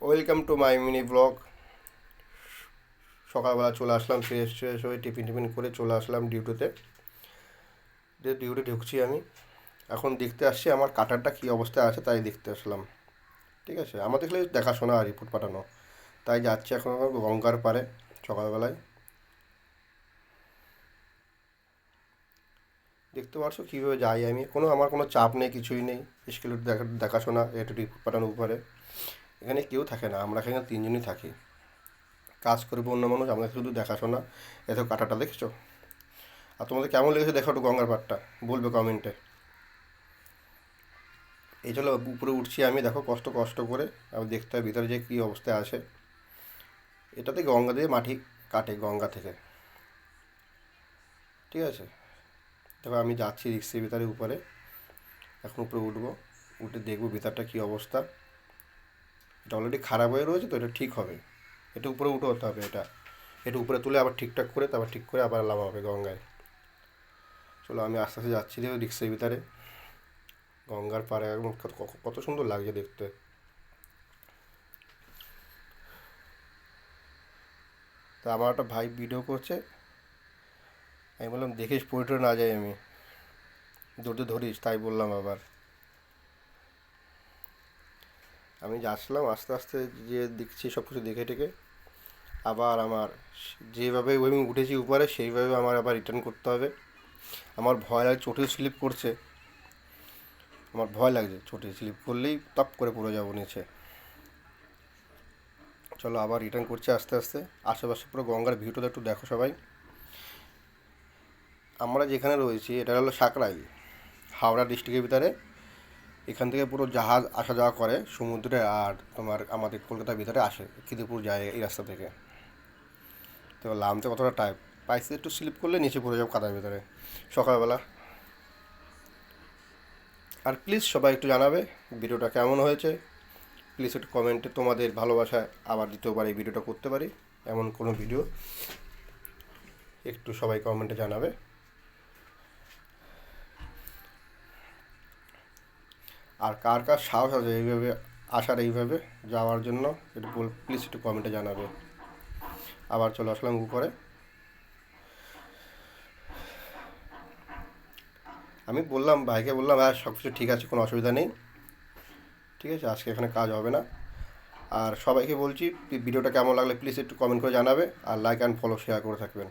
Welcome to my mini blog. সকালবেলা চলে আসলাম, fresh fresh হয়ে টিফিন টিফিন করে চলে আসলাম ডিউটিতে। ডিউটি ঢুকছি আমি। এখন দেখতে আসছি আমার কাটারটা কী অবস্থায় আছে, তাই দেখতে আসলাম। ঠিক আছে, আমার দেখলে দেখাশোনা আর রিপোর্ট পাঠানো, তাই যাচ্ছি এখন গঙ্গার পাড়ে সকালবেলায়। দেখতে পারছো কীভাবে যাই আমি, আমার কোনো চাপ নেই, কিছুই নেই। স্কেলের দেখাশোনা, একটু রিপোর্ট পাঠানো উপরে। এখানে কেউ থাকে না, আমরা এখানে তিনজনই থাকি। কাজ করবো অন্য মানুষ, আমাদের শুধু দেখাশোনা। এত কাটাটা দেখছো? আর তোমাদের কেমন লেগেছে দেখো একটু গঙ্গার পাড়টা, বলবে কমেন্টে। এই চলো উপরে উঠছি আমি, দেখো কষ্ট কষ্ট করে। আমি দেখতে হয় ভিতরে যে কী অবস্থায় আছে। এটাতে গঙ্গা দিয়ে মাটি কাটে গঙ্গা থেকে। ঠিক আছে, দেখো আমি যাচ্ছি রিক্সের ভিতরে উপরে। এখন উপরে উঠবো, উঠে দেখবো ভিতরটা কী অবস্থা। এটা অলরেডি খারাপ হয়ে রয়েছে, তো এটা ঠিক হবে। এটা উপরে উঠে হতে হবে, এটা উপরে তুলে আবার ঠিকঠাক করে, তারপর ঠিক করে আবার নামা হবে গঙ্গায়। চলো আমি আস্তে আস্তে যাচ্ছি দেখো রিক্সের ভিতরে। গঙ্গার পাড়ে একদম কত কত সুন্দর লাগছে দেখতে। তা আমার একটা ভাই ভিডিও করছে, আমি বললাম দেখিস পড়ে না যাই আমি, দৌড়তে ধরিস, তাই বললাম আবার। আমি যাচ্ছিলাম আস্তে আস্তে, যে দেখছি সব কিছু দেখে টেকে আবার আমার যেভাবে আমি উঠেছি উপরে সেইভাবে আমার আবার রিটার্ন করতে হবে। আমার ভয় লাগে, চোটে স্লিপ করছে, আমার ভয় লাগছে চোটে স্লিপ করলেই টপ করে পড়ে যাবো নিচে। চলো আবার রিটার্ন করছে আস্তে আস্তে। আশেপাশে পুরো গঙ্গার ভিউটা একটু দেখো সবাই। আমরা যেখানে রয়েছি এটা হলো সাকরাইল, হাওড়া ডিস্ট্রিক্টের ভিতরে। এখান থেকে পুরো জাহাজ আসা যাওয়া করে সমুদ্রে, আর তোমার আমাদের কলকাতার ভিতরে আসে, খিদিরপুর যায় এই রাস্তা থেকে। তো নামতে কতটা টাইম পাইছে, একটু স্লিপ করলে নিচে পড়ে যাবো কাদার ভিতরে সকালবেলা। আর প্লিজ সবাই একটু জানাবে ভিডিওটা কেমন হয়েছে। প্লিজ একটু কমেন্টে তোমাদের ভালোবাসা আবার দ্বিতীয়বার এই ভিডিওটা করতে পারি, এমন কোনো ভিডিও একটু সবাই কমেন্টে জানাবে। আর কার কার সাহস আছে এইভাবে আসার, এইভাবে যাওয়ার জন্য, একটু প্লিজ একটু কমেন্টে জানাবে। আবার চলে আসলাম উপরে। আমি বললাম ভাইকে, বললাম হ্যাঁ সব কিছু ঠিক আছে, কোনো অসুবিধা নেই, ঠিক আছে আজকে এখানে কাজ হবে না। আর সবাইকে বলছি ভিডিওটা কেমন লাগলে প্লিজ একটু কমেন্ট করে জানাবে, আর লাইক অ্যান্ড ফলো শেয়ার করে থাকবেন।